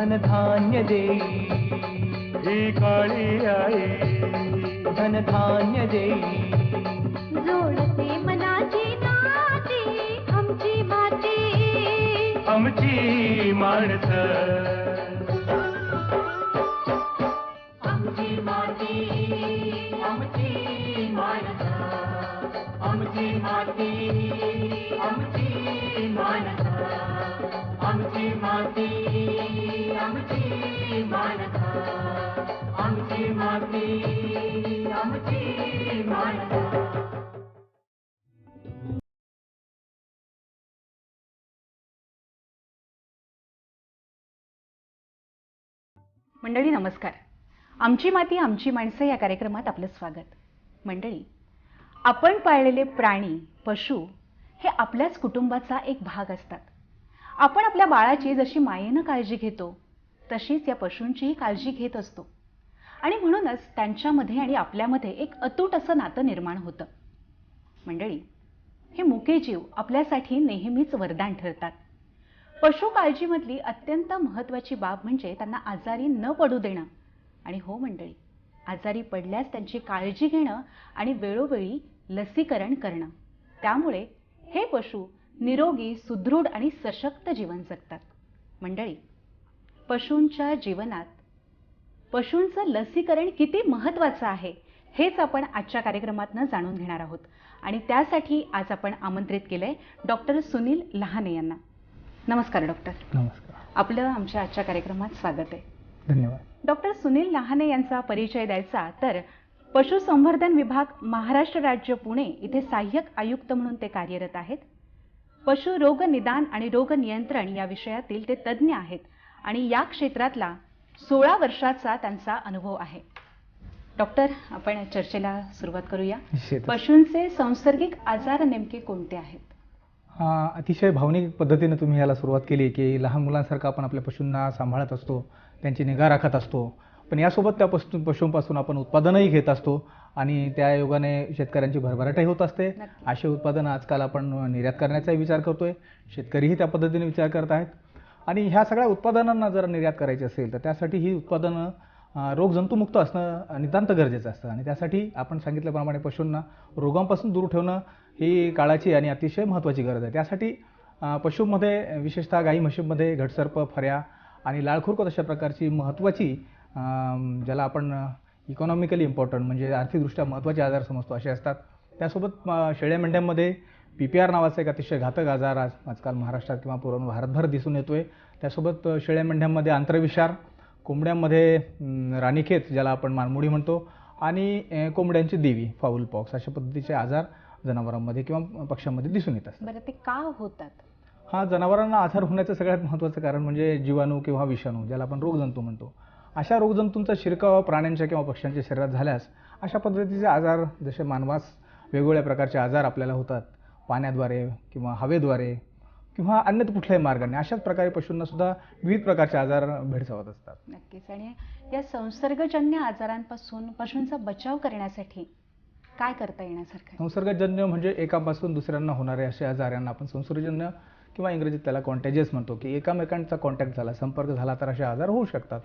धनधान्य देई ही काळी आई धनधान्य देई जोडते मनाची नाती आमची माती आमची माणसं आमची माती आमची माणसं आमची माती आमची माणसं आमची माती आमची माणसं आमची माती आमची माणसं. मंडळी नमस्कार. आमची माती आमची माणसं या कार्यक्रमात आपलं स्वागत. मंडळी, आपण पाळलेले प्राणी पशु हे आपल्याच कुटुंबाचा एक भाग असतात. आपण आपल्या बाळाची जशी मायेनं काळजी घेतो तशीच या पशूंचीही काळजी घेत असतो आणि म्हणूनच त्यांच्यामध्ये आणि आपल्यामध्ये एक अतूट असं नातं निर्माण होतं. मंडळी, हे मुके जीव आपल्यासाठी नेहमीच वरदान ठरतात. पशु काळजीमधली अत्यंत महत्त्वाची बाब म्हणजे त्यांना आजारी न पडू देणं आणि हो मंडळी, आजारी पडल्यास त्यांची काळजी घेणं आणि वेळोवेळी लसीकरण करणं. त्यामुळे हे पशु निरोगी, सुदृढ आणि सशक्त जीवन जगतात. मंडळी, पशूंच्या जीवनात पशूंचं लसीकरण किती महत्त्वाचं आहे हेच आपण आजच्या कार्यक्रमातनं जाणून घेणार आहोत आणि त्यासाठी आज आपण आमंत्रित केलंय डॉक्टर सुनील लहाने यांना. नमस्कार डॉक्टर. नमस्कार. आपलं आमच्या आजच्या कार्यक्रमात स्वागत आहे. धन्यवाद. डॉक्टर सुनील लहाने यांचा परिचय द्यायचा तर पशुसंवर्धन विभाग, महाराष्ट्र राज्य, पुणे इथे सहाय्यक आयुक्त म्हणून ते कार्यरत आहेत. पशु रोग निदान आणि रोग नियंत्रण या विषयातील ते तज्ज्ञ आहेत आणि या क्षेत्रातला 16 वर्षाचा त्यांचा अनुभव आहे. डॉक्टर, आपण चर्चेला सुरुवात करूया. निश्चितच. पशूंचे सांसर्गिक आजार नेमके कोणते आहेत? अतिशय भावनिक पद्धतीने तुम्ही ह्याला सुरुवात केली की लहान मुलांसारखं आपण आपल्या पशूंना सांभाळत असतो, त्यांची निगा राखत असतो, पण यासोबत त्या पशूंपासून आपण उत्पादनही घेत असतो आणि त्या योगाने शेतकऱ्यांची भरभराटही होत असते. असे उत्पादनं आजकाल आपण निर्यात करण्याचाही विचार करतोय, शेतकरीही त्या पद्धतीने विचार करत आहेत आणि ह्या सगळ्या उत्पादनांना जर निर्यात करायची असेल तर त्यासाठी ही उत्पादनं रोगजंतुमुक्त असणं नितांत गरजेचं असतं आणि त्यासाठी आपण सांगितल्याप्रमाणे पशूंना रोगांपासून दूर ठेवणं ही काळाची आणि अतिशय महत्त्वाची गरज आहे. त्यासाठी पशूंमध्ये विशेषतः गाई म्हशींमध्ये घटसर्प, फऱ्या आणि लाळखुरकत अशा प्रकारची महत्त्वाची, ज्याला आपण इकॉनॉमिकली इम्पॉर्टंट म्हणजे आर्थिकदृष्ट्या महत्त्वाचे आजार समजतो असे असतात. त्यासोबत शेळ्या मेंढ्यांमध्ये PPR नावाचा एक अतिशय घातक आजार आजकाल महाराष्ट्रात किंवा पूर्ण भारतभर दिसून येतोय. त्यासोबत शेळ्या मेंढ्यांमध्ये आंत्रविषार, कोंबड्यांमध्ये राणीखेत ज्याला आपण मानमुडी म्हणतो आणि कोंबड्यांची देवी, फाऊल पॉक्स अशा पद्धतीचे आजार जनावरांमध्ये किंवा पक्ष्यांमध्ये दिसून येतात. बरं, ते का होतात? हा, जनावरांना आजार होण्याचं सगळ्यात महत्त्वाचं कारण म्हणजे जीवाणू किंवा विषाणू ज्याला आपण रोगजंतू म्हणतो. अशा रोगजंतूंचा शिरकाव प्राण्यांच्या किंवा पक्ष्यांच्या शरीरात झाल्यास अशा पद्धतीचे आजार, जसे मानवास वेगवेगळ्या प्रकारचे आजार आपल्याला होतात पाण्याद्वारे किंवा हवेद्वारे किंवा अन्य कुठल्याही मार्गाने, अशाच प्रकारे पशूंना सुद्धा विविध प्रकारचे आजार भेडसावत असतात. नक्कीच. आणि या संसर्गजन्य आजारांपासून पशूंचा बचाव करण्यासाठी काय करता येण्यासारखं? संसर्गजन्य म्हणजे एकापासून दुसऱ्यांना होणारे असे आजार यांना आपण संसर्गजन्य किंवा इंग्रजीत त्याला कॉन्टॅजियस म्हणतो की एकामेकांचा कॉन्टॅक्ट झाला, संपर्क झाला तर असे आजार होऊ शकतात.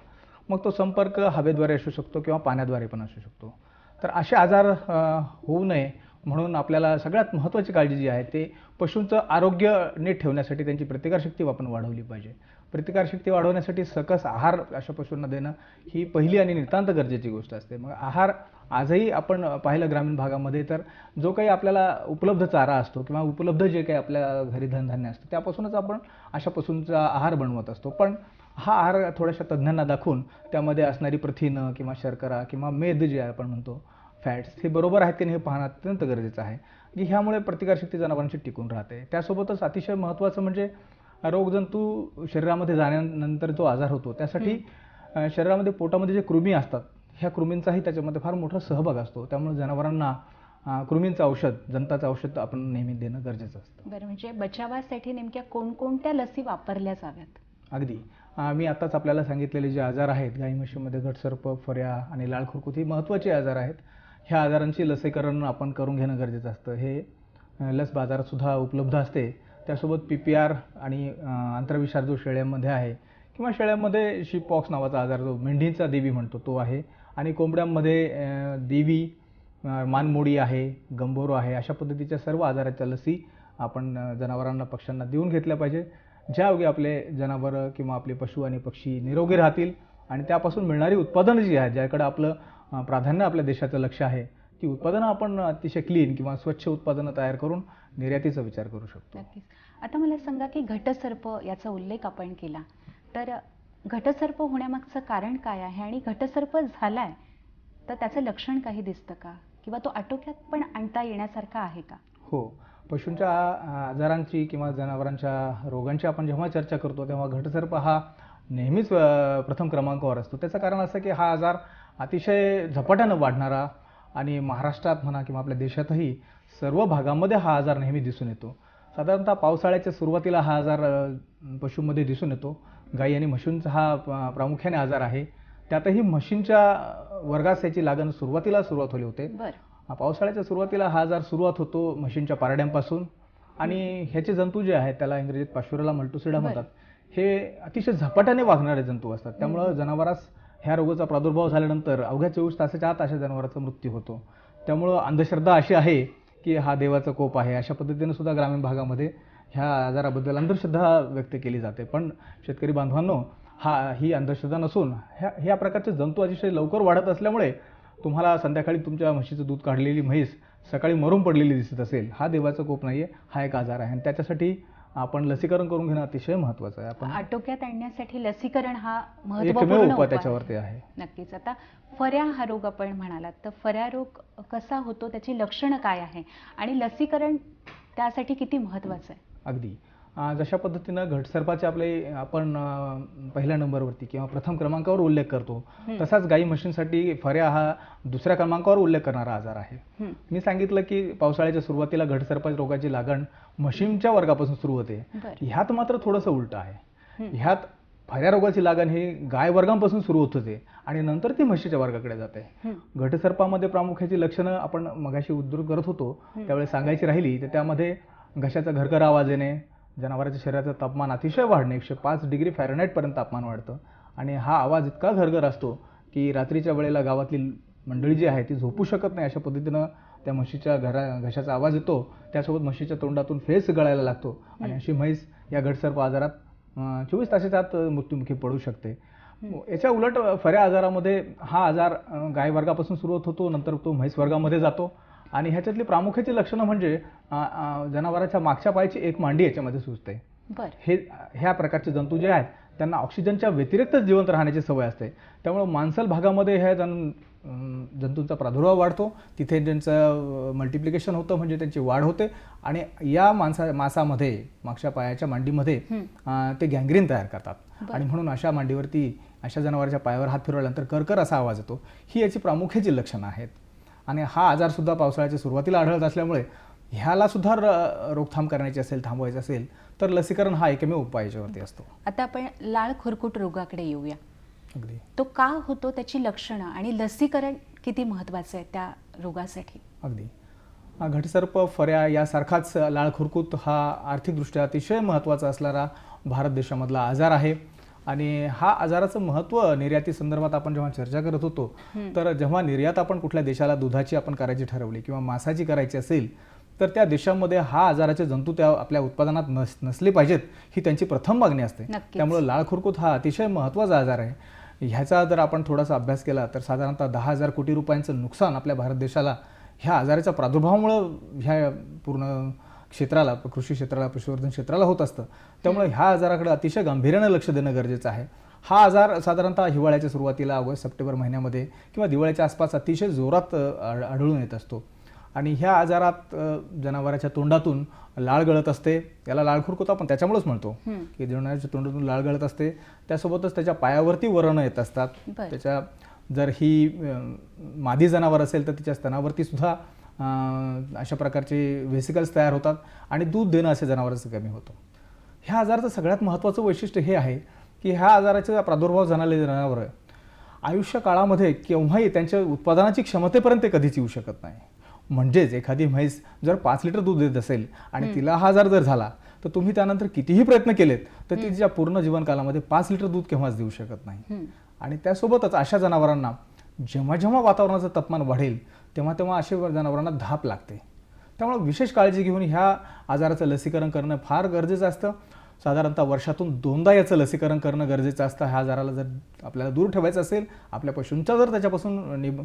मग तो संपर्क हवेद्वारे असू शकतो किंवा पाण्याद्वारे पण असू शकतो. तर असे आजार होऊ नये म्हणून आपल्याला सगळ्यात महत्त्वाची काळजी जी आहे ते पशूंचं आरोग्य नीट ठेवण्यासाठी त्यांची प्रतिकारशक्ती आपण वाढवली पाहिजे. प्रतिकारशक्ती वाढवण्यासाठी सकस आहार अशा पशूंना देणं ही पहिली आणि नितांत गरजेची गोष्ट असते. मग आहार आजही आपण पाहिलं ग्रामीण भागामध्ये तर जो काही आपल्याला उपलब्ध चारा असतो किंवा उपलब्ध जे काही आपल्या घरी धनधान्य असतं त्यापासूनच आपण अशा पशूंचा आहार बनवत असतो. पण हा आहार थोड्याशा तज्ज्ञांना दाखवून त्यामध्ये असणारी प्रथिनं किंवा शर्करा किंवा मेद जे आपण म्हणतो फॅट्स हे बरोबर आहेत की नाही हे पाहणं अत्यंत गरजेचं आहे की ह्यामुळे प्रतिकारशक्ती जनावरांची टिकून राहते. त्यासोबतच अतिशय महत्त्वाचं म्हणजे रोगजंतू शरीरामध्ये जाण्यानंतर जो आजार होतो त्यासाठी शरीरामध्ये पोटामध्ये जे कृमी असतात ह्या कृमींचाही त्याच्यामध्ये फार मोठा सहभाग असतो. त्यामुळे जनावरांना कृमींचं औषध, जंताचं औषध आपण नेहमी देणं गरजेचं असतं. बरं, म्हणजे बचावासाठी नेमक्या कोणकोणत्या लसी वापरल्या जाव्यात? अगदी मी आत्ताच आपल्याला सांगितलेले जे आजार आहेत गाई म्हशीमध्ये घटसर्प, फऱ्या आणि लाळखुरकुत ही महत्त्वाची आजार आहेत. ह्या आजारांची लसीकरण आपण करून घेणं गरजेचं असतं. हे लस बाजारात सुद्धा उपलब्ध असते. त्यासोबत PPR आणि आंत्रविषार जो शेळ्यांमध्ये आहे किंवा शेळ्यांमध्ये शीप पॉक्स नावाचा आजार जो मेंढींचा देवी म्हणतो तो आहे, आणि कोंबड्यांमध्ये देवी, मानमोडी आहे, गंभोरो आहे, अशा पद्धतीच्या सर्व आजाराच्या लसी आपण जनावरांना, पक्ष्यांना देऊन घेतल्या पाहिजे. ज्यायोगे आपले जनावरं किंवा आपले पशु आणि पक्षी निरोगी राहतील आणि त्यापासून मिळणारी उत्पादनं जी आहेत, ज्याकडे आपलं प्राधान्य आपल्या देशाचं लक्ष आहे, ती उत्पादनं आपण अतिशय क्लीन किंवा स्वच्छ उत्पादनं तयार करून निर्यातीचा विचार करू शकतो. नक्कीच. आता मला सांगा की घटसर्प याचा उल्लेख आपण केला, तर घटसर्प होण्यामागचं कारण काय आहे आणि घटसर्प झालाय तर त्याचं लक्षण काही दिसतं का, किंवा तो आटोक्यात पण आणता येण्यासारखा आहे का? हो, पशूंच्या आजारांची किंवा जनावरांच्या रोगांची आपण जेव्हा चर्चा करतो तेव्हा घटसर्प हा नेहमीच प्रथम क्रमांकावर असतो. त्याचं कारण असं की हा आजार अतिशय झपाट्यानं वाढणारा आणि महाराष्ट्रात म्हणा किंवा आपल्या देशातही सर्व भागामध्ये हा आजार नेहमी दिसून येतो. साधारणतः पावसाळ्याच्या सुरुवातीला हा आजार पशूंमध्ये दिसून येतो. गाई आणि म्हशींचा हा प्रामुख्याने आजार आहे. त्यातही म्हशींच्या वर्गास याची लागण सुरुवात होली होते. बरं. पावसाळ्याच्या सुरुवातीला हा आजार सुरुवात होतो म्हशींच्या पारड्यांपासून, आणि ह्याचे जंतू जे आहेत त्याला इंग्रजीत पाशुरला मल्टुसिडा म्हणतात. हे अतिशय झपाट्याने वागणारे जंतू असतात. त्यामुळं जनावरास ह्या रोगाचा प्रादुर्भाव झाल्यानंतर अवघ्या 24 तासाच्या आत अशा जनावराचा मृत्यू होतो. त्यामुळं अंधश्रद्धा अशी आहे की हा देवाचा कोप आहे, अशा पद्धतीने सुद्धा ग्रामीण भागामध्ये ह्या आजाराबद्दल अंधश्रद्धा व्यक्त केली जाते. पण शेतकरी बांधवांनो, ही अंधश्रद्धा नसून ह्या प्रकारचे जंतू अतिशय लवकर वाढत असल्यामुळे तुम्हाला संध्याकाळी तुमच्या म्हशीचं दूध काढलेली म्हैस सकाळी मरून पडलेली दिसत असेल, हा देवाचा कोप नाहीये, हा एक आजार आहे. आणि त्याच्यासाठी आपण लसीकरण करून घेणं अतिशय महत्त्वाचं आहे. आपण आटोक्यात आणण्यासाठी लसीकरण हा एकमेव महत्त्वपूर्ण उपाय त्याच्यावरती आहे. नक्कीच. आता फऱ्या हा रोग आपण म्हणालात, तर फऱ्या रोग कसा होतो, त्याची लक्षणं काय आहे आणि लसीकरण त्यासाठी किती महत्त्वाचं आहे? अगदी जशा पद्धतीनं घटसर्पाचे आपण पहिल्या नंबरवरती किंवा प्रथम क्रमांकावर उल्लेख करतो, तसाच गाई म्हशींसाठी फऱ्या हा दुसऱ्या क्रमांकावर उल्लेख करणारा आजार आहे. मी सांगितलं की पावसाळ्याच्या सुरुवातीला घटसर्पाच्या रोगाची लागण म्हशींच्या वर्गापासून सुरू होते. ह्यात मात्र थोडंसं उलट आहे. ह्यात फऱ्या रोगाची लागण ही गाय वर्गांपासून सुरू होत होते आणि नंतर ती म्हशीच्या वर्गाकडे जाते. घटसर्पामध्ये प्रामुख्याची लक्षणं आपण मगाशी उद्धृत करत होतो त्यावेळेस सांगायची राहिली तर त्यामध्ये घशाचा घरघर आवाज येणे, जनावरांच्या शरीराचं तापमान अतिशय वाढणे, 105 डिग्री फॅरनहाईटपर्यंत तापमान वाढतं, आणि हा आवाज इतका घरघर असतो की रात्रीच्या वेळेला गावातली मंडळी जी आहे ती झोपू शकत नाही. अशा पद्धतीनं त्या म्हशीच्या घशाचा आवाज येतो, त्यासोबत म्हशीच्या तोंडातून फेस गळायला लागतो आणि अशी म्हैस या घटसर्प आजारात 24 तासाच्या आत मृत्युमुखी पडू शकते. याच्या उलट फऱ्या आजारामध्ये हा आजार गाय वर्गापासून सुरुवात होतो, नंतर तो म्हैस वर्गामध्ये जातो, आणि ह्याच्यातली प्रामुख्याची लक्षणं म्हणजे जनावराच्या मागच्या पायाची एक मांडी याच्यामध्ये सुजते. ह्या प्रकारचे जंतू जे आहेत त्यांना ऑक्सिजनच्या व्यतिरिक्त जिवंत राहण्याची सवय असते. त्यामुळे मांसल भागामध्ये ह्या जंतूंचा प्रादुर्भाव वाढतो, तिथे ज्यांचं मल्टिप्लिकेशन होतं म्हणजे त्यांची वाढ होते, आणि या मांसामध्ये मागच्या पायाच्या मांडीमध्ये ते गँग्रीन तयार करतात, आणि म्हणून अशा मांडीवरती अशा जनावराच्या पायावर हात फिरवल्यानंतर करकर असा आवाज येतो. ही याची प्रामुख्याची लक्षणं आहेत. आणि हा आजारसुद्धा पावसाळ्याच्या सुरुवातीला आढळत असल्यामुळे ह्याला सुद्धा रोकथाम करण्याची असेल, थांबवायचं असेल तर लसीकरण हा एकमेव उपाय याच्यावरती असतो. आता आपण लाळ खुरकूट रोगाकडे येऊया. अगदी. तो का होतो, त्याची लक्षणं आणि लसीकरण किती महत्त्वाचं आहे त्या रोगासाठी? अगदी. घटसर्प, फऱ्या यासारखाच लाळ खुरकूत हा आर्थिकदृष्ट्या अतिशय महत्त्वाचा असणारा भारत देशामधला आजार आहे. आणि हा आजाराचं महत्त्व निर्याती संदर्भात आपण जेव्हा चर्चा करत होतो तर जेव्हा निर्यात आपण कुठल्या देशाला दुधाची आपण करायची ठरवली किंवा मांसाची करायची असेल तर त्या देशामध्ये हा आजाराचे जंतू त्या आपल्या उत्पादनात नसले पाहिजेत ही त्यांची प्रथम मागणी असते. त्यामुळे लाळ खुरकूत हा अतिशय महत्त्वाचा आजार आहे. ह्याचा जर आपण थोडासा अभ्यास केला तर साधारणतः 10,000 कोटी रुपयांचं नुकसान आपल्या भारत देशाला ह्या आजाराच्या प्रादुर्भावामुळं ह्या पूर्ण क्षेत्राला, कृषी क्षेत्राला, पशुवर्धन क्षेत्राला होत असतं. त्यामुळे ह्या आजाराकडे अतिशय गांभीर्यानं लक्ष देणं गरजेचं आहे. हा आजार साधारणतः हिवाळ्याच्या सुरुवातीला ऑगस्ट-सप्टेंबर महिन्यामध्ये किंवा दिवाळीच्या आसपास अतिशय जोरात आढळून येत असतो, आणि ह्या आजारात जनावराच्या तोंडातून लाळ गळत असते. याला लाळ खुरकूत आपण त्याच्यामुळेच म्हणतो की जनावराच्या तोंडातून लाळ गळत असते. त्यासोबतच त्याच्या पायावरती वरणं येत असतात. त्याच्या जर ही मादी जनावर असेल तर तिच्या स्तनावरती सुद्धा अशा प्रकारचे व्हेसिकल्स तयार होतात आणि दूध देणं असे जनावरांचं कमी होतं. ह्या आजाराचं सगळ्यात महत्त्वाचं वैशिष्ट्य हे आहे की ह्या आजाराचा प्रादुर्भाव झालेले जनावरं आयुष्य काळामध्ये केव्हाही त्यांच्या उत्पादनाची क्षमतेपर्यंत ते कधीच येऊ शकत नाही. म्हणजेच एखादी म्हैस जर 5 लिटर दूध देत असेल आणि तिला हा आजार जर झाला तर तुम्ही त्यानंतर कितीही प्रयत्न केलेत तर ती तिच्या पूर्ण जीवनकालामध्ये 5 लिटर दूध केव्हाच देऊ शकत नाही. आणि त्यासोबतच अशा जनावरांना जेव्हा जेव्हा वातावरणाचं तापमान वाढेल तेव्हा तेव्हा अशा जनावरांना धाप लागते. त्यामुळे विशेष काळजी घेऊन ह्या आजाराचं लसीकरण करणं फार गरजेचं असतं. साधारणतः वर्षातून 2दा याचं लसीकरण करणं गरजेचं असतं. ह्या आजाराला जर आपल्याला दूर ठेवायचं असेल, आपल्या पशूंच्या जर त्याच्यापासून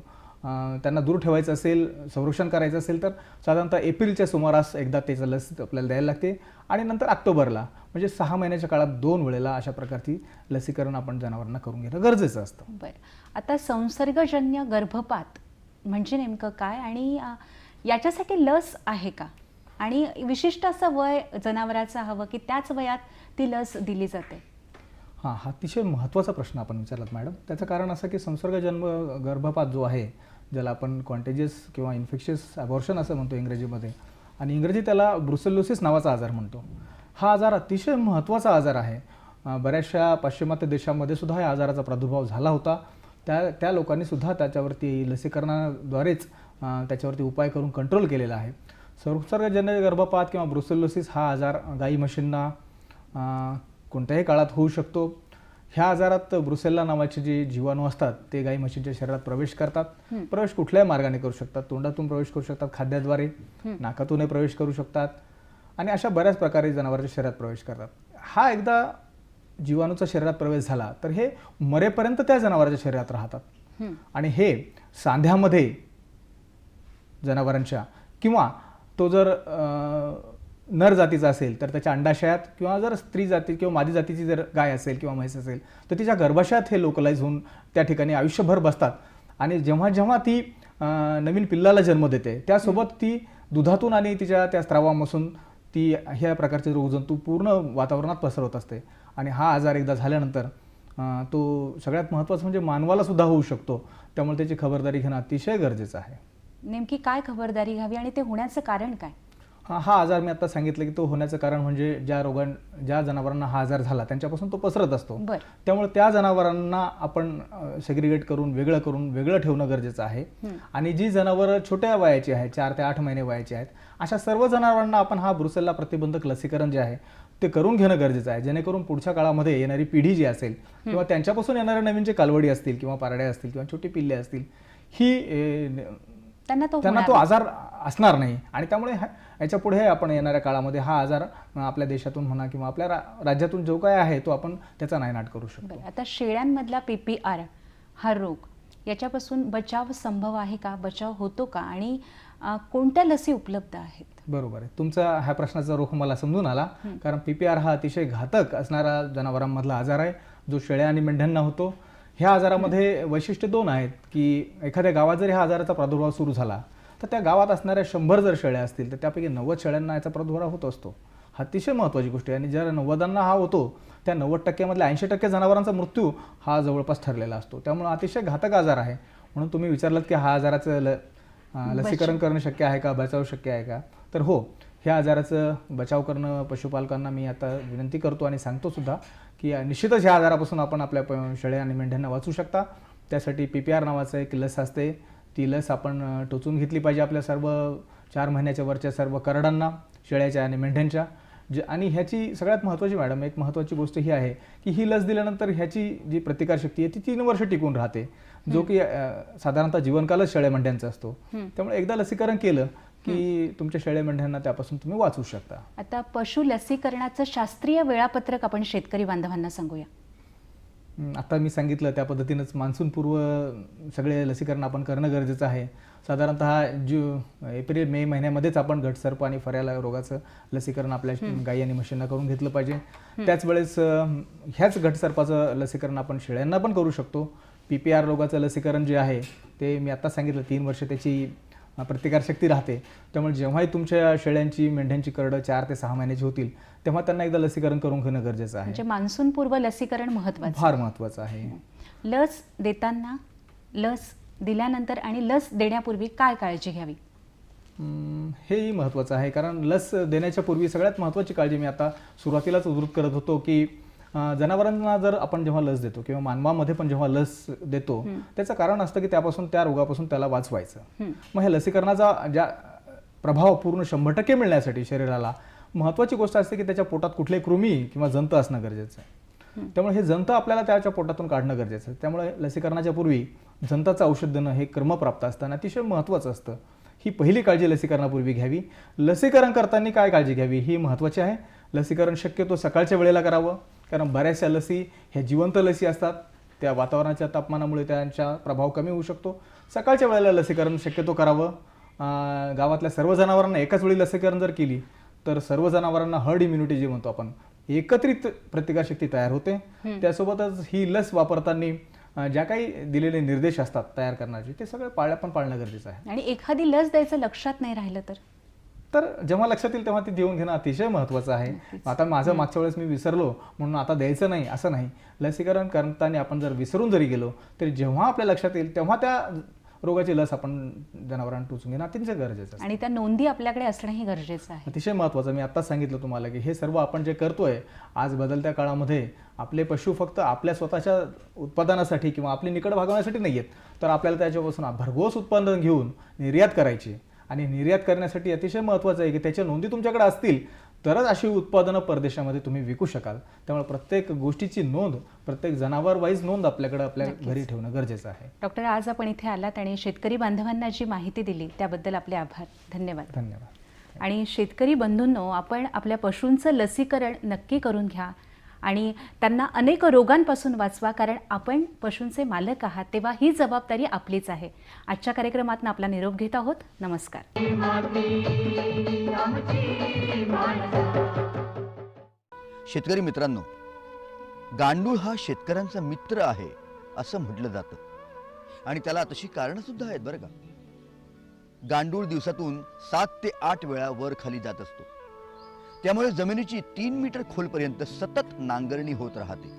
त्यांना दूर ठेवायचं असेल, संरक्षण करायचं असेल तर साधारणतः एप्रिलच्या सुमारास एकदा त्याचं लस आपल्याला द्यायला लागते आणि नंतर ऑक्टोबरला, म्हणजे 6 महिन्याच्या काळात 2 वेळेला अशा प्रकारची लसीकरण आपण जनावरांना करून घेणं गरजेचं असतं. बरं, आता संसर्गजन्य गर्भपात म्हणजे नेमकं काय आणि याच्यासाठी लस आहे का? आणि विशिष्ट असं वय जनावराचं हवं की त्याच वयात ती लस दिली जाते? हा अतिशय महत्त्वाचा प्रश्न आपण विचारलात मॅडम. त्याचं कारण असं की संसर्गजन्य गर्भपात जो आहे, ज्याला आपण कॉन्टेजियस किंवा इन्फेक्शियस अबॉर्शन असं म्हणतो इंग्रजीमध्ये, आणि इंग्रजी त्याला ब्रुसेलोसिस नावाचा आजार म्हणतो. हा आजार अतिशय महत्त्वाचा आजार आहे. बऱ्याचशा पाश्चिमात्य देशांमध्ये सुद्धा या आजाराचा प्रादुर्भाव झाला होता. त्या लोकांनी सुद्धा त्याच्यावरती लसीकरणाद्वारेच त्याच्यावरती उपाय करून कंट्रोल केलेला आहे. संसर्गजन्य गर्भपात किंवा ब्रुसेलोसिस हा आजार गाई म्हशींना कोणत्याही काळात होऊ शकतो. ह्या आजारात ब्रुसेल्ला नावाचे जे जीवाणू असतात ते गाई म्हशींच्या शरीरात प्रवेश करतात. प्रवेश कुठल्याही मार्गाने करू शकतात. तोंडातून प्रवेश करू शकतात, खाद्याद्वारे, नाकातूनही प्रवेश करू शकतात आणि अशा बऱ्याच प्रकारे जनावरांच्या शरीरात प्रवेश करतात. हा एकदा जीवाणूचा शरीरात प्रवेश झाला तर हे मरेपर्यंत त्या जनावरांच्या शरीरात राहतात आणि हे सांध्यामध्ये जनावरांच्या, किंवा तो जर नर जातीचा असेल तर त्याच्या अंडाशयात, किंवा जर स्त्री जाती किंवा मादी जातीची जर गाय असेल किंवा म्हैस असेल तर तिच्या गर्भाशयात हे लोकलाइज होऊन त्या ठिकाणी आयुष्यभर बसतात. आणि जेव्हा जेव्हा ती नवीन पिल्लाला जन्म देते त्यासोबत ती दुधातून आणि तिच्या त्या स्रावापासून ती ह्या प्रकारचे रोगजंतू पूर्ण वातावरणात पसरवत असते. आणि हा आजार एकदा झाल्यानंतर तो सगळ्यात महत्त्वाचं म्हणजे मानवाला सुद्धा होऊ शकतो. त्यामुळे त्याची खबरदारी घेणं अतिशय गरजेचं आहे. नेमकी काय खबरदारी घ्यावी आणि ते होण्याचं कारण काय? हा आजार मी आता सांगितलं की तो होण्याचं कारण म्हणजे ज्या जनावरांना हा आजार झाला त्यांच्यापासून तो पसरत असतो. त्यामुळे त्या जनावरांना आपण सेग्रिगेट करून वेगळं ठेवणं गरजेचं आहे. आणि जी जनावरं छोट्या वयाची आहेत, 4 ते 8 महिने वयाची आहेत, अशा सर्व जनावरांना आपण हा ब्रुसेल्ला प्रतिबंधक लसीकरण जे आहे ते करून घेणं गरजेचं आहे. जेणेकरून पुढच्या काळामध्ये येणारी पिढी जी असेल किंवा त्यांच्यापासून येणाऱ्या नवीन जे कालवडी असतील किंवा पारड्या असतील किंवा छोटी पिल्ले असतील, ही त्यांना तो आजार असणार नाही. आणि त्यामुळे याच्या पुढे आपण येणाऱ्या काळामध्ये हा आजार आपल्या देशातून म्हणा किंवा आपल्या राज्यातून जो काय आहे तो आपण त्याचा नायनाट करू शकतो. आता शेळ्यांमधला PPR हा रोग, याच्यापासून बचाव संभव आहे का? बचाव होतो का? आणि कोणत्या लसी उपलब्ध आहेत? बरोबर आहे. तुमचा ह्या प्रश्नाचा रोख मला समजून आला. कारण PPR हा अतिशय घातक असणारा जनावरांमधला आजार आहे जो शेळ्या आणि मेंढ्यांना होतो. ह्या आजारामध्ये वैशिष्ट्य 2 आहेत की एखाद्या गावात जर ह्या आजाराचा प्रादुर्भाव सुरू झाला तर त्या गावात असणाऱ्या 100 जर शेळ्या असतील तर त्यापैकी 90 शेळ्यांना याचा प्रादुर्भाव होत असतो. हा अतिशय महत्त्वाची गोष्ट आहे. आणि ज्या 90 हा होतो त्या 90% 80% जनावरांचा मृत्यू हा जवळपास ठरलेला असतो. त्यामुळे अतिशय घातक आजार आहे. म्हणून तुम्ही विचारलात की हा आजाराचं लसीकरण करणं शक्य आहे का, बचाव शक्य आहे का? तर हो, ह्या आजाराचं बचाव करणं पशुपालकांना मी आता विनंती करतो आणि सांगतो सुद्धा की निश्चितच ह्या आजारापासून आपण आपल्या शेळ्या आणि मेंढ्यांना वाचू शकता. त्यासाठी PPR नावाचं एक लस असते. ती लस आपण टोचून घेतली पाहिजे आपल्या सर्व 4 महिन्याच्या वरच्या सर्व करडांना, शेळ्याच्या आणि मेंढ्यांच्या. आणि ह्याची सगळ्यात महत्त्वाची मॅडम एक महत्त्वाची गोष्ट ही आहे की ही लस दिल्यानंतर ह्याची जी प्रतिकारशक्ती आहे ती 3 वर्ष टिकून राहते, जो की साधारणतः जीवनकालच शेळ्या मेंढ्यांचा असतो. त्यामुळे एकदा लसीकरण केलं की तुमच्या शेळ्या मेंढ्यांना त्यापासून तुम्ही वाचू शकता. आता पशु लसीकरणाचं शास्त्रीय वेळापत्रक आपण शेतकरी बांधवांना सांगूया. आता मी सांगितलं त्या पद्धतीनंच मान्सूनपूर्व सगळे लसीकरण आपण करणं गरजेचं आहे. साधारणतः एप्रिल मे महिन्यामध्येच आपण घटसर्प आणि फऱ्याला रोगाचं लसीकरण आपल्या गाई आणि म्हशींना करून घेतलं पाहिजे. त्याच वेळेस ह्याच घटसर्पाचं लसीकरण आपण शेळ्यांना पण करू शकतो. PPR रोगाचं लसीकरण जे आहे ते मी आता सांगितलं 3 वर्ष त्याची प्रतिकारशक्ती राहते. त्यामुळे जेव्हाही तुमच्या शेळ्यांची मेंढ्यांची करडं 4 ते 6 महिन्याची होतील तेव्हा त्यांना एकदा लसीकरण करून घेणं गरजेचं आहे. म्हणजे मान्सूनपूर्व लसीकरण महत्त्वाचं, फार महत्त्वाचं आहे. लस देताना, लस दिल्यानंतर आणि लस देण्यापूर्वी काय काळजी घ्यावी? हेही महत्त्वाचं आहे. कारण लस देण्याच्या पूर्वी सगळ्यात महत्त्वाची काळजी मी आता सुरुवातीलाच उद्धृत करत होतो की जनावरांना जर आपण जेव्हा लस देतो किंवा मानवामध्ये पण जेव्हा लस देतो त्याचं कारण असतं की त्यापासून, त्या रोगापासून त्याला वाचवायचं. मग हे लसीकरणाचा ज्या प्रभाव पूर्ण 100% मिळण्यासाठी शरीराला महत्त्वाची गोष्ट असते की त्याच्या पोटात कुठले कृमी किंवा जंत असणं गरजेचं आहे. त्यामुळे हे जंत आपल्याला त्याच्या पोटातून काढणं गरजेचं आहे. त्यामुळे लसीकरणाच्या पूर्वी जंताचं औषध देणं हे क्रमप्राप्त असतं आणि अतिशय महत्त्वाचं असतं. ही पहिली काळजी लसीकरणापूर्वी घ्यावी. लसीकरण करताना काय काळजी घ्यावी ही महत्त्वाची आहे. लसीकरण शक्यतो सकाळच्या वेळेला करावं, कारण बऱ्याचशा लसी ह्या जिवंत लसी असतात. त्या वातावरणाच्या तापमानामुळे त्यांचा प्रभाव कमी होऊ शकतो. सकाळच्या वेळेला लसीकरण शक्यतो करावं. गावातल्या सर्व जनावरांना एकाच वेळी लसीकरण जर केली तर सर्व जनावरांना हर्ड इम्युनिटी जे म्हणतो आपण, एकत्रित प्रतिकारशक्ती तयार होते. त्यासोबतच ही लस वापरताना ज्या काही दिलेले निर्देश असतात तयार करण्याचे ते सगळे पाळणं गरजेचं आहे. आणि एखादी लस द्यायचं लक्षात नाही राहिलं तर जेव्हा लक्षात येईल तेव्हा ती देऊन घेणं अतिशय महत्त्वाचं आहे. आता माझं मागच्या वेळेस मी विसरलो म्हणून आता द्यायचं नाही असं नाही. लसीकरण करताना आपण जर विसरून जरी गेलो तरी जेव्हा आपल्या लक्षात येईल तेव्हा त्या रोगाची लस आपण जनावरांना टोचून घेणं अतिशय गरजेचं आहे. आणि त्या नोंदी आपल्याकडे असणंही गरजेचं आहे. अतिशय महत्त्वाचं. मी आत्ताच सांगितलं तुम्हाला की हे सर्व आपण जे करतोय आज बदलत्या काळामध्ये आपले पशु फक्त आपल्या स्वतःच्या उत्पादनासाठी किंवा आपली निकड भागवण्यासाठी नाही आहेत, तर आपल्याला त्याच्यापासून भरघोस उत्पादन घेऊन निर्यात करायची. आणि निर्यात करण्यासाठी अतिशय महत्त्वाचं आहे की त्याच्या नोंदी तुमच्याकडे असतील तरच अशी उत्पादनं परदेशामध्ये तुम्ही विकू शकाल. त्यामुळे प्रत्येक गोष्टीची नोंद, प्रत्येक जनावर वाईज नोंद आपल्याकडे आपल्या घरी ठेवणं गरजेचं आहे. डॉक्टर, आज आपण इथे आलात आणि शेतकरी बांधवांना जी माहिती दिली त्याबद्दल आपले आभार. धन्यवाद. धन्यवाद. आणि शेतकरी बंधूंनो, आपण आपल्या पशूंचं लसीकरण नक्की करून घ्या आणि त्यांना अनेक रोगांपासून वाचवा, कारण आपण पशूंचे मालक आहात तेव्हा ही जबाबदारी आपलीच आहे. आजच्या कार्यक्रमात आपला निरोप घेत आहोत. नमस्कार. शेतकरी मित्रांनो, गांडूळ हा शेतकऱ्यांचा मित्र आहे असं म्हटलं जातं आणि त्याला तशी कारणं सुद्धा आहेत बरं का. गांडूळ दिवसातून 7 ते 8 वेळा वर खाली जात असतो. त्यामुळे जमिनीची 3 मीटर खोलपर्यंत सतत नांगरणी होत राहते.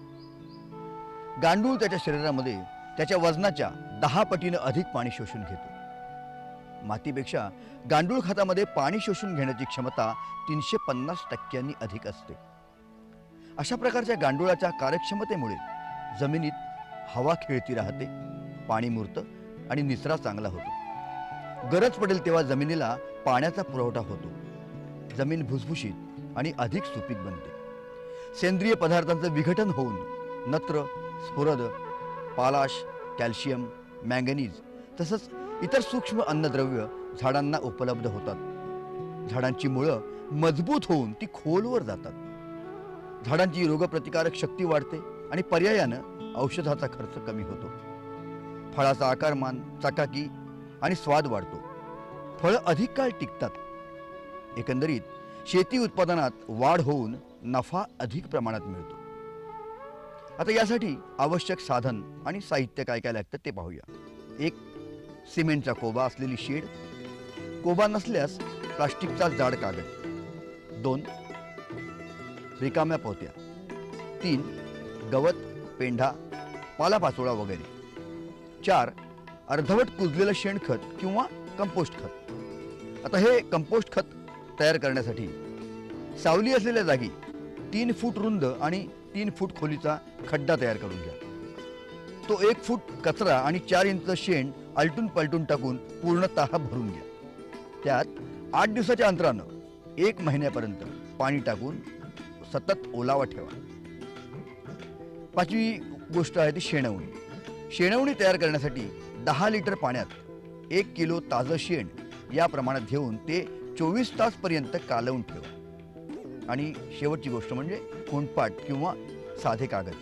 गांडूळ त्याच्या शरीरामध्ये त्याच्या वजनाच्या 10 पटीनं अधिक पाणी शोषून घेतो. मातीपेक्षा गांडूळ खतामध्ये पाणी शोषून घेण्याची क्षमता 350% अधिक असते. अशा प्रकारच्या गांडुळाच्या कार्यक्षमतेमुळे जमिनीत हवा खेळती राहते, पाणी मुरतं आणि निचरा चांगला होतो. गरज पडेल तेव्हा जमिनीला पाण्याचा पुरवठा होतो. जमीन भुसभुशीत आणि अधिक सुपीक बनते. सेंद्रिय पदार्थांचं विघटन होऊन नत्र, स्फुरद, पालाश, कॅल्शियम, मॅंगनीज तसंच इतर सूक्ष्म अन्नद्रव्य झाडांना उपलब्ध होतात. झाडांची मुळं मजबूत होऊन ती खोलवर जातात. झाडांची रोगप्रतिकारक शक्ती वाढते आणि पर्यायानं औषधाचा खर्च कमी होतो. फळाचा आकारमान, चकाकी आणि स्वाद वाढतो. फळं अधिक काळ टिकतात. एकंदरीत शेती उत्पादनात वाढ होऊन नफा अधिक प्रमाणात मिळतो. आता यासाठी आवश्यक साधन आणि साहित्य काय काय लागतं ते पाहूया. 1. सिमेंटचा कोबा असलेली शेड. कोबा नसल्यास प्लास्टिकचा जाड कागद. 2. रिकाम्या पोत्या. 3. गवत, पेंढा, पालापाचोळा वगैरे. 4. अर्धवट कुजलेलं शेणखत किंवा कंपोस्ट खत. आता हे कंपोस्ट खत तयार करण्यासाठी सावली असलेल्या जागी 3 फूट रुंद आणि 3 फूट खोलीचा खड्डा तयार करून घ्या. तो 1 फूट कचरा आणि 4 इंच शेण आलटून पलटून टाकून पूर्णतः भरून घ्या. त्यात 8 दिवसाच्या अंतरानं 1 महिन्यापर्यंत पाणी टाकून सतत ओलावा ठेवा. 5वी गोष्ट आहे ती शेणवणी. शेणवणी तयार करण्यासाठी 10 लिटर पाण्यात 1 किलो ताजं शेण या प्रमाणात घेऊन ते 24 तासपर्यंत कालवून ठेवा. आणि शेवटची गोष्ट म्हणजे कोंडपाट किंवा साधे कागद.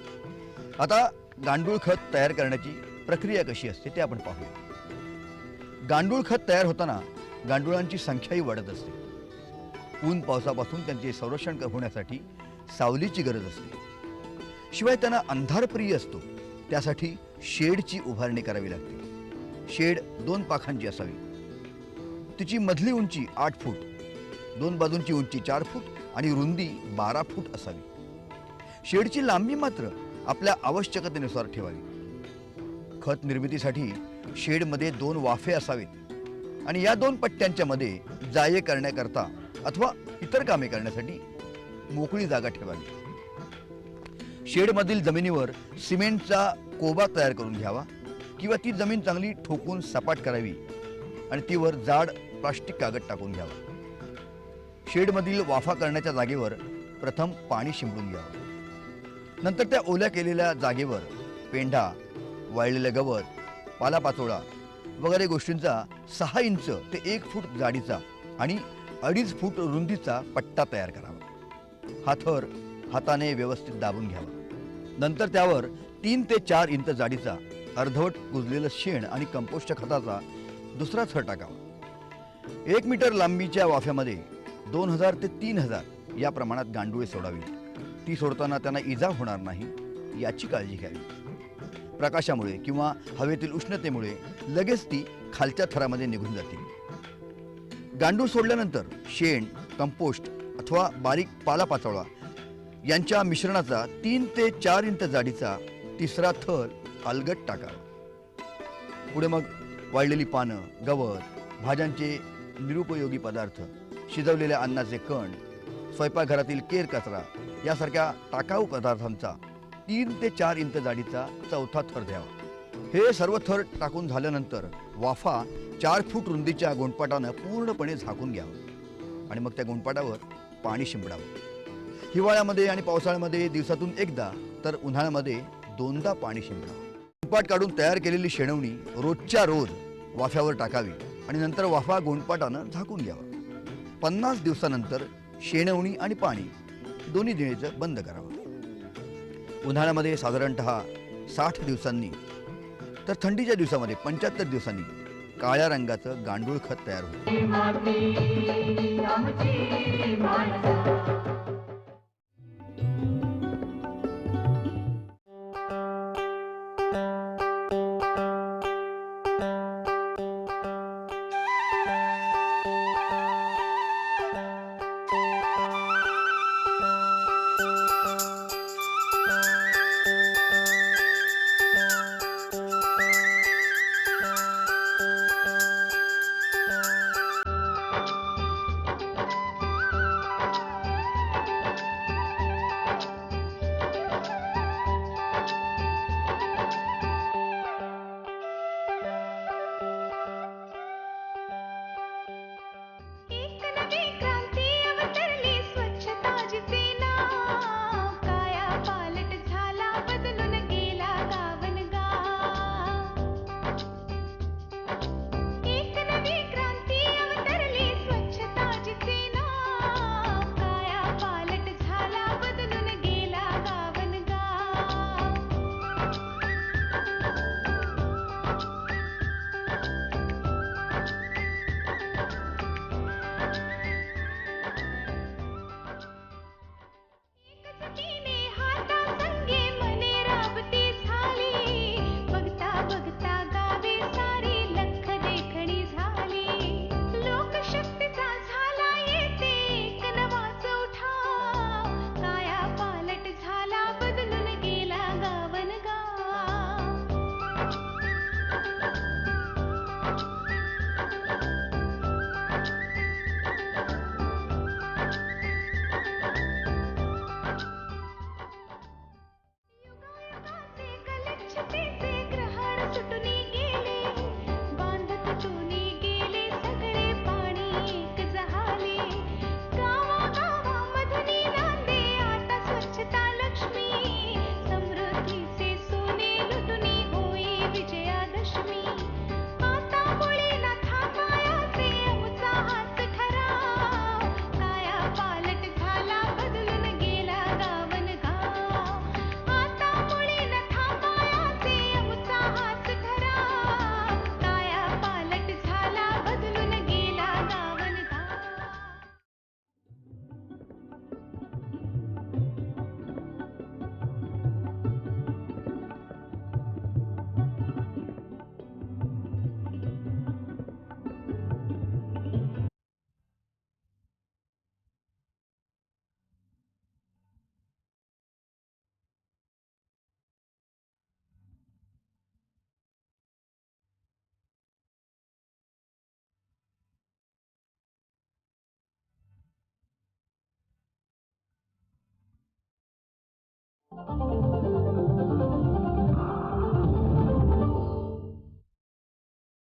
आता गांडूळ खत तयार करण्याची प्रक्रिया कशी असते ते आपण पाहूया. गांडूळ खत तयार होताना गांडुळांची संख्याही वाढत असते. ऊन पावसापासून त्यांचे संरक्षण होण्यासाठी सावलीची गरज असते. शिवाय त्यांना अंधारप्रिय असतो, त्यासाठी शेडची उभारणी करावी लागते. शेड 2 पाखांची असावी. तिची मधली उंची 8 फूट, 2 बाजूंची उंची 4 फूट आणि रुंदी 12 फूट असावी. शेडची लांबी मात्र आपल्या आवश्यकतेनुसार ठेवावी. खत निर्मितीसाठी शेडमध्ये 2 वाफे असावेत आणि या 2 पट्ट्यांच्या मध्ये जाये करण्याकरता अथवा इतर कामे करण्यासाठी मोकळी जागा ठेवावी. शेडमधील जमिनीवर सिमेंटचा कोबा तयार करून घ्यावा किंवा ती जमीन चांगली ठोकून सपाट करावी आणि तीवर जाड प्लास्टिक कागद टाकून घ्यावा. शेडमधील वाफा करण्याच्या जागेवर प्रथम पाणी शिंपडून घ्यावं. नंतर त्या ओल्या केलेल्या जागेवर पेंढा, वाळलेलं गवत, पालापाचोळा वगैरे गोष्टींचा 6 इंच ते 1 फूट जाडीचा आणि 2.5 फूट रुंदीचा पट्टा तयार करावा. हा थर हाताने व्यवस्थित दाबून घ्यावा. नंतर त्यावर 3 ते 4 इंच जाडीचा अर्धवट कुजलेलं शेण आणि कंपोस्ट खताचा दुसरा थर टाकावा. 1 मीटर लांबीच्या वाफ्यामध्ये 2000 ते 3000 या प्रमाणात गांडुळे सोडावी. ती सोडताना त्यांना इजा होणार नाही याची काळजी घ्यावी. प्रकाशामुळे किंवा हवेतील उष्णतेमुळे लगेच ती खालच्या थरामध्ये निघून जातील. गांडूळ सोडल्यानंतर शेण, कंपोस्ट अथवा बारीक पालापाचोळा यांच्या मिश्रणाचा 3 ते 4 इंच जाडीचा तिसरा थर अलगट टाकावा. पुढे मग वाळलेली पानं, गवत, भाज्यांचे निरुपयोगी पदार्थ, शिजवलेल्या अन्नाचे कण, स्वयंपाकघरातील केर कचरा यासारख्या टाकाऊ पदार्थांचा 3 ते 4 इंच जाडीचा चौथा थर द्यावा. हे सर्व थर टाकून झाल्यानंतर वाफा 4 फूट रुंदीच्या गोंडपाटानं पूर्णपणे झाकून घ्यावं आणि मग त्या गोंडपाटावर पाणी शिंपडावं. हिवाळ्यामध्ये आणि पावसाळ्यामध्ये दिवसातून एकदा तर उन्हाळ्यामध्ये 2दा पाणी शिंपडावं. गोंडपाट काढून तयार केलेली शेणवणी रोजच्या रोज वाफ्यावर टाकावी आणि नंतर वाफा गोंडपाटानं झाकून घ्यावा. 50 दिवसानंतर शेणवणी आणि पाणी दोन्ही देण्याचं बंद करावं. उन्हाळ्यामध्ये साधारणतः 60 दिवसांनी तर थंडीच्या दिवसामध्ये 75 दिवसांनी काळ्या रंगाचं गांडूळ खत तयार होतं. माती आमची माणसं. एक नवी क्रांती अवतरली स्वच्छताची सेना काया पालट झाला बदलून गेला गावनगा. एक नवी क्रांती अवतरली स्वच्छताची सेना काया पालट झाला बदलून गेला गावनगा. एकजुटीने हातासंगे मने राबती झाली बघता बघता गावे सारी लख देखणी झाली. लोकशक्तीचा झाला येते एक नवाच उठाव काया पालट झाला बदलून गेला गावनगा. युगायुगाचे गलिच्छतेचे ग्रहण सुटूनी गेले बांध तुटूनी गेले सगळे पाणी एक जहाले. गावागावामधूनी नांदे आता स्वच्छता लक्ष्मी समृद्धीचे सोने लुटूनी होई विजयादशमी. आता मुळीना थांबायाचे आमचा हाच ठराव काया पालट झाला बदलून गेला गावनगा. आता मुळीना थांबायाचे आमचा हाच ठराव काया पालट झाला बदलून गेला गावनगा.